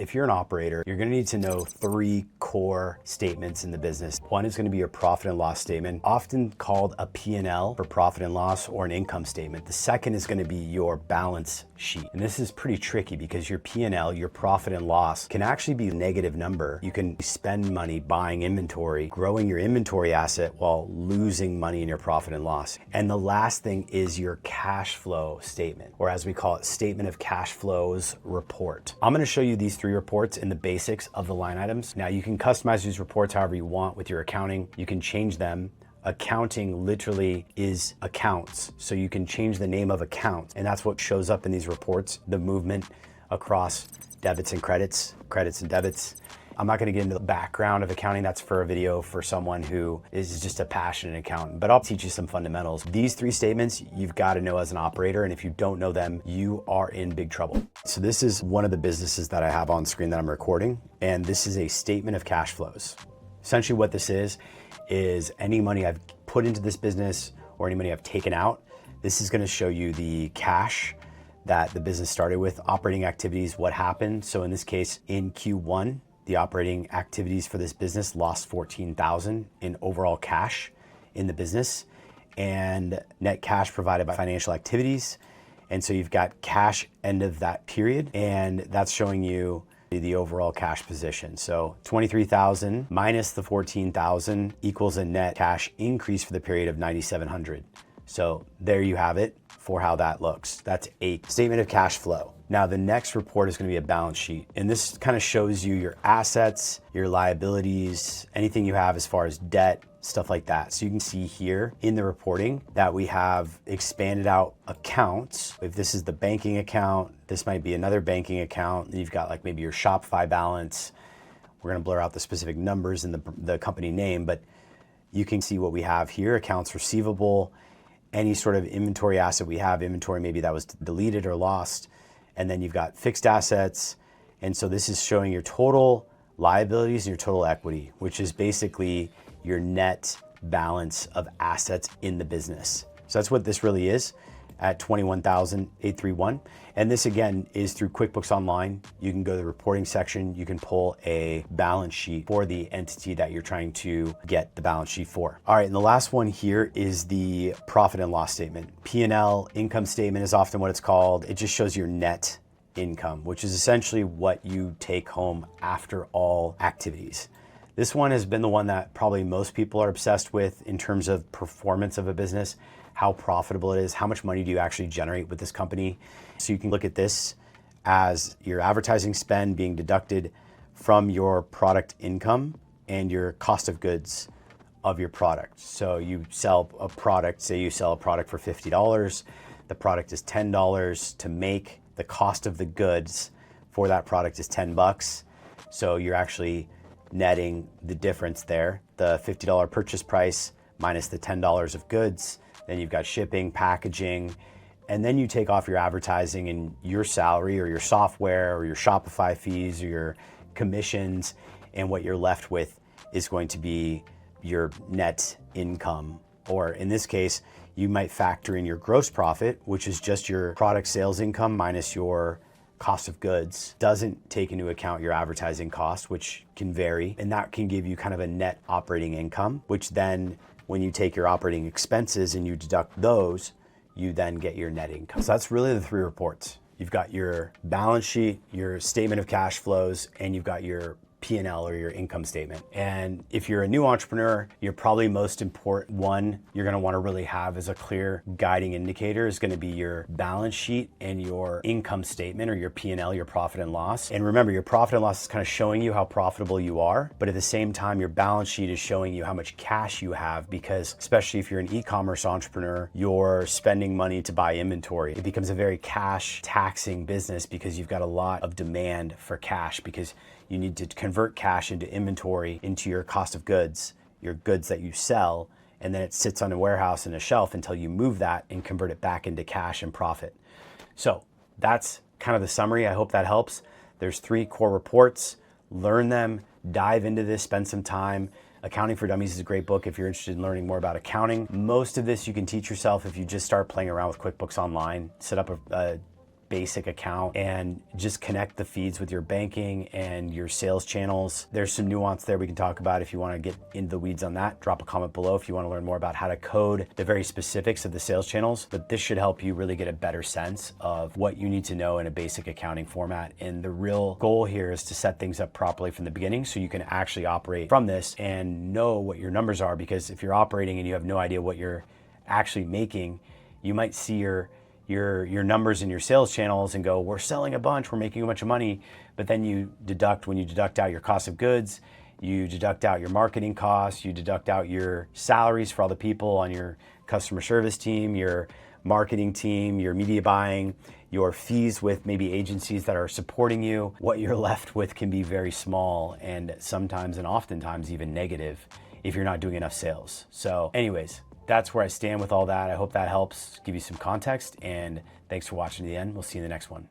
if you're an operator, you're gonna need to know 3 core statements in the business. One is gonna be your profit and loss statement, often called a P&L for profit and loss, or an income statement. The second is gonna be your balance sheet. And this is pretty tricky because your P&L, your profit and loss, can actually be a negative number. You can spend money buying inventory, growing your inventory asset while losing money in your profit and loss. And the last thing is your cash flow statement, or as we call it, statement of cash flows report. I'm gonna show you these 3 reports in the basics of the line items. Now you can customize these reports however you want with your accounting. You can change them. Accounting literally is accounts. So you can change the name of accounts, and that's what shows up in these reports, the movement across debits and credits, credits and debits. I'm not gonna get into the background of accounting. That's for a video for someone who is just a passionate accountant, but I'll teach you some fundamentals. These 3 statements you've gotta know as an operator, and if you don't know them, you are in big trouble. So this is one of the businesses that I have on screen that I'm recording, and this is a statement of cash flows. Essentially what this is any money I've put into this business or any money I've taken out, this is gonna show you the cash that the business started with, operating activities, what happened. So in this case, in Q1, the operating activities for this business lost $14,000 in overall cash in the business, and net cash provided by financial activities. And so you've got cash end of that period, and that's showing you the overall cash position. So 23,000 minus the 14,000 equals a net cash increase for the period of 9,700. So there you have it for how that looks. That's a statement of cash flow. Now the next report is going to be a balance sheet, and this kind of shows you your assets, your liabilities, anything you have as far as debt, stuff like that. So you can see here in the reporting that we have expanded out accounts. If this is the banking account, this might be another banking account. You've got like maybe your Shopify balance. We're going to blur out the specific numbers in the company name, but you can see what we have here: accounts receivable, any sort of inventory asset we have, inventory maybe that was deleted or lost. And then you've got fixed assets. And so this is showing your total liabilities and your total equity, which is basically your net balance of assets in the business. So that's what this really is at $21,831. And this again is through QuickBooks Online. You can go to the reporting section. You can pull a balance sheet for the entity that you're trying to get the balance sheet for. All right, and the last one here is the profit and loss statement. P&L, income statement is often what it's called. It just shows your net income, which is essentially what you take home after all activities. This one has been the one that probably most people are obsessed with in terms of performance of a business, how profitable it is, how much money do you actually generate with this company. So you can look at this as your advertising spend being deducted from your product income and your cost of goods of your product. So you sell a product, say you sell a product for $50, the product is $10 to make, the cost of the goods for that product is $10. So you're actually netting the difference there, the $50 purchase price minus the $10 of goods. Then you've got shipping, packaging, and then you take off your advertising and your salary or your software or your Shopify fees or your commissions, and what you're left with is going to be your net income. Or in this case, you might factor in your gross profit, which is just your product sales income minus your cost of goods. Doesn't take into account your advertising cost, which can vary, and that can give you kind of a net operating income, which then when you take your operating expenses and you deduct those, you then get your net income. So that's really the 3 reports. You've got your balance sheet, your statement of cash flows, and you've got your P&L or your income statement. And if you're a new entrepreneur, you're probably most important one you're gonna wanna really have as a clear guiding indicator is gonna be your balance sheet and your income statement, or your P&L, your profit and loss. And remember, your profit and loss is kind of showing you how profitable you are, but at the same time, your balance sheet is showing you how much cash you have, because especially if you're an e-commerce entrepreneur, you're spending money to buy inventory. It becomes a very cash taxing business because you've got a lot of demand for cash, because you need to convert cash into inventory, into your cost of goods, your goods that you sell, and then it sits on a warehouse and a shelf until you move that and convert it back into cash and profit. So that's kind of the summary. I hope that helps. There's 3 core reports. Learn them, dive into this, spend some time. Accounting for Dummies is a great book if you're interested in learning more about accounting. Most of this you can teach yourself if you just start playing around with QuickBooks Online. Set up a basic account and just connect the feeds with your banking and your sales channels. There's some nuance there we can talk about. If you want to get into the weeds on that, drop a comment below if you want to learn more about how to code the very specifics of the sales channels. But this should help you really get a better sense of what you need to know in a basic accounting format. And the real goal here is to set things up properly from the beginning so you can actually operate from this and know what your numbers are. Because if you're operating and you have no idea what you're actually making, you might see your numbers in your sales channels and go, we're selling a bunch, we're making a bunch of money. But then when you deduct out your cost of goods, you deduct out your marketing costs, you deduct out your salaries for all the people on your customer service team, your marketing team, your media buying, your fees with maybe agencies that are supporting you, what you're left with can be very small and sometimes and oftentimes even negative if you're not doing enough sales. So anyways, that's where I stand with all that. I hope that helps give you some context, and thanks for watching to the end. We'll see you in the next one.